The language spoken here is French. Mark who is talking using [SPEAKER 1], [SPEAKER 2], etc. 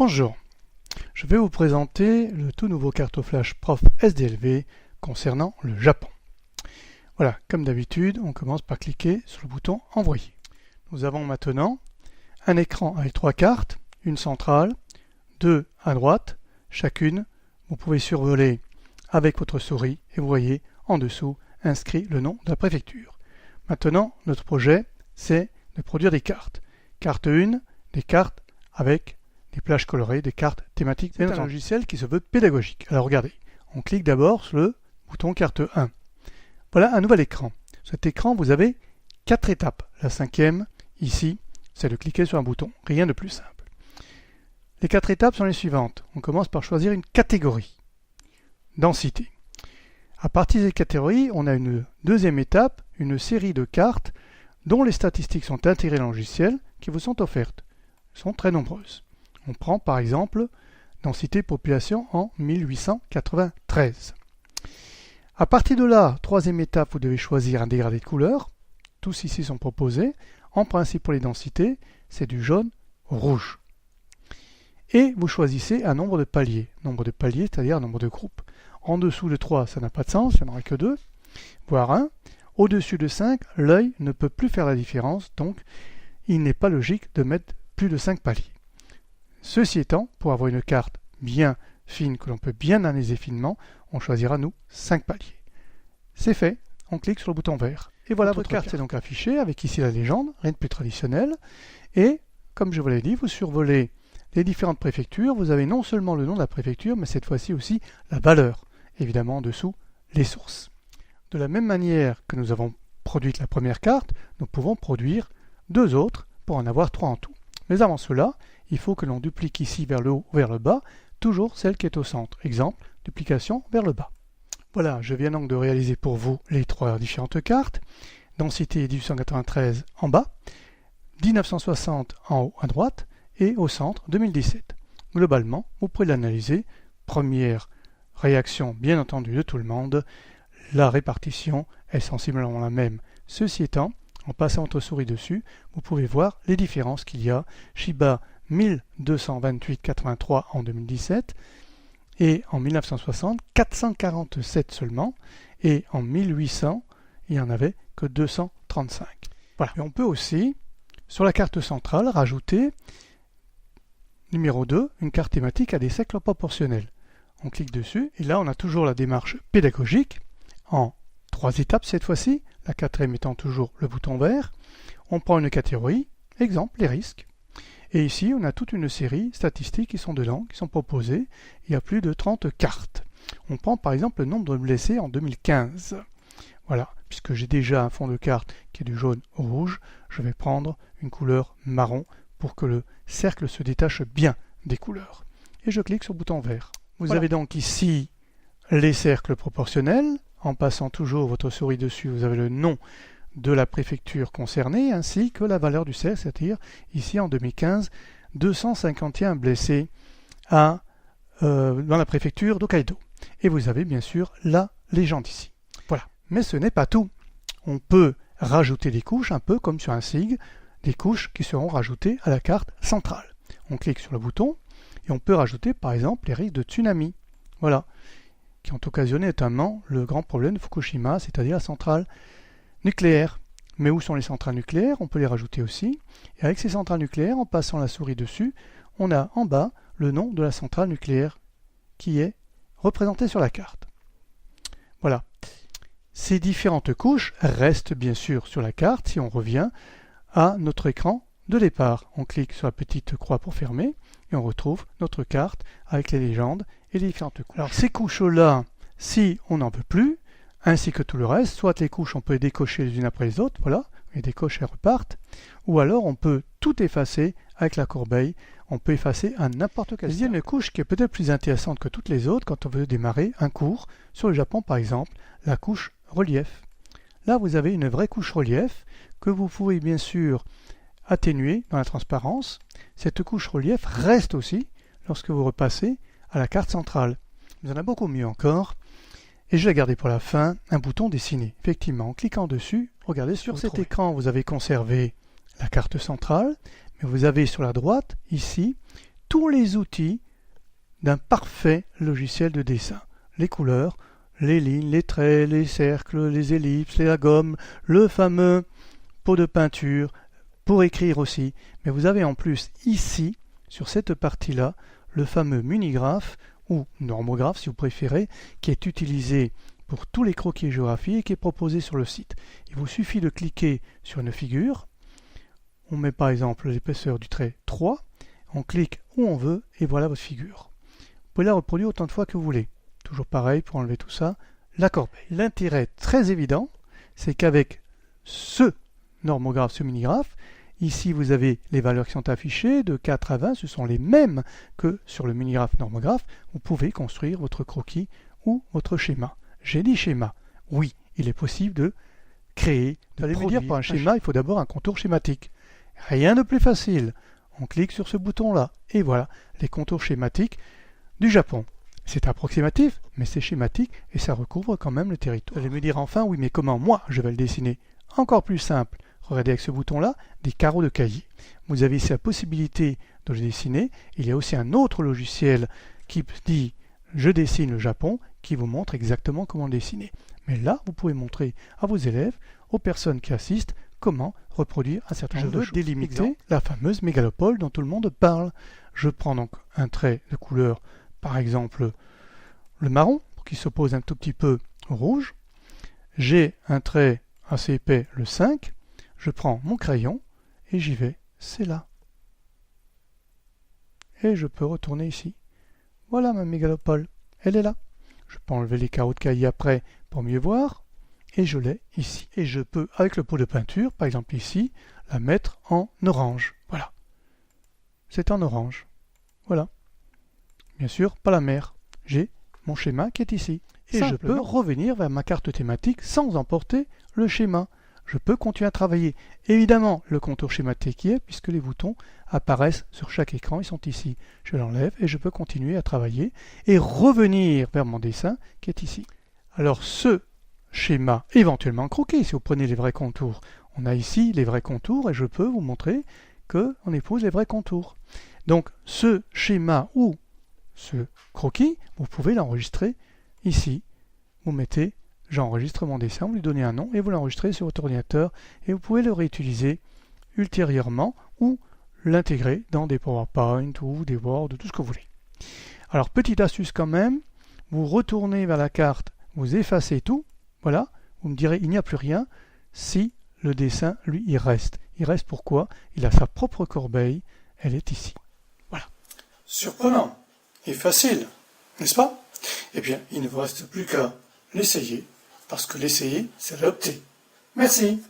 [SPEAKER 1] Bonjour, je vais vous présenter le tout nouveau Cartoflash Prof SDLV concernant le Japon. Voilà, comme d'habitude, on commence par cliquer sur le bouton Envoyer. Nous avons maintenant un écran avec 3 cartes, une centrale, 2 à droite, chacune. Vous pouvez survoler avec votre souris et vous voyez en dessous inscrit le nom de la préfecture. Maintenant, notre projet, c'est de produire des cartes. Carte 1, des cartes avec des plages colorées, des cartes thématiques. C'est un logiciel qui se veut pédagogique. Alors regardez, on clique d'abord sur le bouton carte 1. Voilà un nouvel écran. Sur cet écran, vous avez 4 étapes. La 5e, ici, c'est de cliquer sur un bouton. Rien de plus simple. Les 4 étapes sont les suivantes. On commence par choisir une catégorie. Densité. À partir des catégories, on a une deuxième étape, une série de cartes dont les statistiques sont intégrées dans le logiciel qui vous sont offertes. Elles sont très nombreuses. On prend par exemple densité population en 1893. À partir de là, troisième étape, vous devez choisir un dégradé de couleur. Tous ici sont proposés. En principe pour les densités, c'est du jaune au rouge. Et vous choisissez un nombre de paliers. Nombre de paliers, c'est-à-dire un nombre de groupes. En dessous de 3, ça n'a pas de sens, il n'y en aura que 2, voire 1. Au-dessus de 5, l'œil ne peut plus faire la différence, donc il n'est pas logique de mettre plus de 5 paliers. Ceci étant, pour avoir une carte bien fine, que l'on peut bien analyser finement, on choisira, nous, 5 paliers. C'est fait, on clique sur le bouton vert. Et voilà, votre carte est donc affichée, avec ici la légende, rien de plus traditionnel. Et, comme je vous l'ai dit, vous survolez les différentes préfectures. Vous avez non seulement le nom de la préfecture, mais cette fois-ci aussi la valeur. Évidemment, en dessous, les sources. De la même manière que nous avons produit la première carte, nous pouvons produire 2 autres pour en avoir 3 en tout. Mais avant cela, il faut que l'on duplique ici vers le haut ou vers le bas, toujours celle qui est au centre. Exemple, duplication vers le bas. Voilà, je viens donc de réaliser pour vous les 3 différentes cartes. Densité 1893 en bas, 1960 en haut à droite et au centre 2017. Globalement, vous pouvez l'analyser. Première réaction, bien entendu, de tout le monde. La répartition est sensiblement la même. Ceci étant, en passant votre souris dessus, vous pouvez voir les différences qu'il y a. Shiba 1228,83 en 2017 et en 1960 447 seulement et en 1800 il n'y en avait que 235. Voilà. Et on peut aussi sur la carte centrale rajouter numéro 2 une carte thématique à des cercles proportionnels. On clique dessus et là on a toujours la démarche pédagogique en 3 étapes cette fois-ci, la 4e étant toujours le bouton vert. On prend une catégorie, exemple les risques. Et ici, on a toute une série statistiques qui sont dedans, qui sont proposées. Il y a plus de 30 cartes. On prend par exemple le nombre de blessés en 2015. Voilà, puisque j'ai déjà un fond de carte qui est du jaune au rouge, je vais prendre une couleur marron pour que le cercle se détache bien des couleurs. Et je clique sur le bouton vert. Vous avez donc ici les cercles proportionnels. En passant toujours votre souris dessus, vous avez le nom de la préfecture concernée, ainsi que la valeur du cercle, c'est-à-dire ici en 2015, 251 blessés dans la préfecture d'Hokkaido. Et vous avez bien sûr la légende ici. Voilà. Mais ce n'est pas tout. On peut rajouter des couches, un peu comme sur un SIG, des couches qui seront rajoutées à la carte centrale. On clique sur le bouton et on peut rajouter par exemple les risques de tsunami. Voilà. Qui ont occasionné notamment le grand problème de Fukushima, c'est-à-dire la centrale nucléaire. Mais où sont les centrales nucléaires? On peut les rajouter aussi. Et avec ces centrales nucléaires, en passant la souris dessus, on a en bas le nom de la centrale nucléaire qui est représentée sur la carte. Voilà. Ces différentes couches restent bien sûr sur la carte si on revient à notre écran de départ. On clique sur la petite croix pour fermer et on retrouve notre carte avec les légendes et les différentes couches. Alors ces couches-là, si on n'en veut plus, ainsi que tout le reste, soit les couches on peut les décocher les unes après les autres, voilà, les décoches elles repartent, ou alors on peut tout effacer avec la corbeille, on peut effacer à n'importe quel. Il y a une couche qui est peut-être plus intéressante que toutes les autres quand on veut démarrer un cours sur le Japon par exemple, la couche relief. Là vous avez une vraie couche relief que vous pouvez bien sûr atténuer dans la transparence. Cette couche relief reste aussi lorsque vous repassez à la carte centrale. Il y en a beaucoup mieux encore. Et je vais garder pour la fin un bouton dessiné. Effectivement, en cliquant dessus, regardez sur cet écran, vous avez conservé la carte centrale, mais vous avez sur la droite, ici, tous les outils d'un parfait logiciel de dessin. Les couleurs, les lignes, les traits, les cercles, les ellipses, la gomme, le fameux pot de peinture, pour écrire aussi. Mais vous avez en plus ici, sur cette partie-là, le fameux Munigraph, ou normographe si vous préférez, qui est utilisé pour tous les croquis et géographies et qui est proposé sur le site. Il vous suffit de cliquer sur une figure, on met par exemple l'épaisseur du trait 3, on clique où on veut et voilà votre figure. Vous pouvez la reproduire autant de fois que vous voulez. Toujours pareil pour enlever tout ça, la corbeille. L'intérêt très évident, c'est qu'avec ce normographe, ce minigraphe, ici vous avez les valeurs qui sont affichées de 4 à 20, ce sont les mêmes que sur le minigraphe normographe. Vous pouvez construire votre croquis ou votre schéma. J'ai dit schéma. Oui, il est possible de créer, de produire. Vous allez me dire, pour un schéma, il faut d'abord un contour schématique. Rien de plus facile. On clique sur ce bouton-là et voilà les contours schématiques du Japon. C'est approximatif, mais c'est schématique et ça recouvre quand même le territoire. Vous allez me dire enfin, oui, mais comment moi je vais le dessiner? Encore plus simple. Regardez avec ce bouton-là, des carreaux de cahier. Vous avez ici la possibilité de le dessiner. Il y a aussi un autre logiciel qui dit « Je dessine le Japon » qui vous montre exactement comment le dessiner. Mais là, vous pouvez montrer à vos élèves, aux personnes qui assistent, comment reproduire un certain nombre de choses. Je veux délimiter la fameuse mégalopole dont tout le monde parle. Je prends donc un trait de couleur, par exemple le marron, pour qu'il s'oppose un tout petit peu au rouge. J'ai un trait assez épais, le 5. Je prends mon crayon et j'y vais, c'est là. Et je peux retourner ici. Voilà ma mégalopole, elle est là. Je peux enlever les carreaux de cahier après pour mieux voir, et je l'ai ici. Et je peux, avec le pot de peinture, par exemple ici, la mettre en orange. Voilà. C'est en orange. Voilà. Bien sûr, pas la mer. J'ai mon schéma qui est ici. Et je peux revenir vers ma carte thématique sans emporter le schéma. Je peux continuer à travailler. Évidemment, le contour schématique y est, puisque les boutons apparaissent sur chaque écran, ils sont ici. Je l'enlève et je peux continuer à travailler et revenir vers mon dessin qui est ici. Alors ce schéma, éventuellement croquis, si vous prenez les vrais contours, on a ici les vrais contours et je peux vous montrer qu'on épouse les vrais contours. Donc ce schéma ou ce croquis, vous pouvez l'enregistrer ici. Vous mettez j'enregistre mon dessin, vous lui donnez un nom et vous l'enregistrez sur votre ordinateur et vous pouvez le réutiliser ultérieurement ou l'intégrer dans des PowerPoint ou des Word, tout ce que vous voulez. Alors, petite astuce quand même, vous retournez vers la carte, vous effacez tout, voilà, vous me direz il n'y a plus rien, si le dessin, lui, il reste. Il reste pourquoi? Il a sa propre corbeille, elle est ici. Voilà. Surprenant et facile, n'est-ce pas? Eh bien, il ne vous reste plus qu'à l'essayer, parce que l'essayer, c'est l'opter. Merci.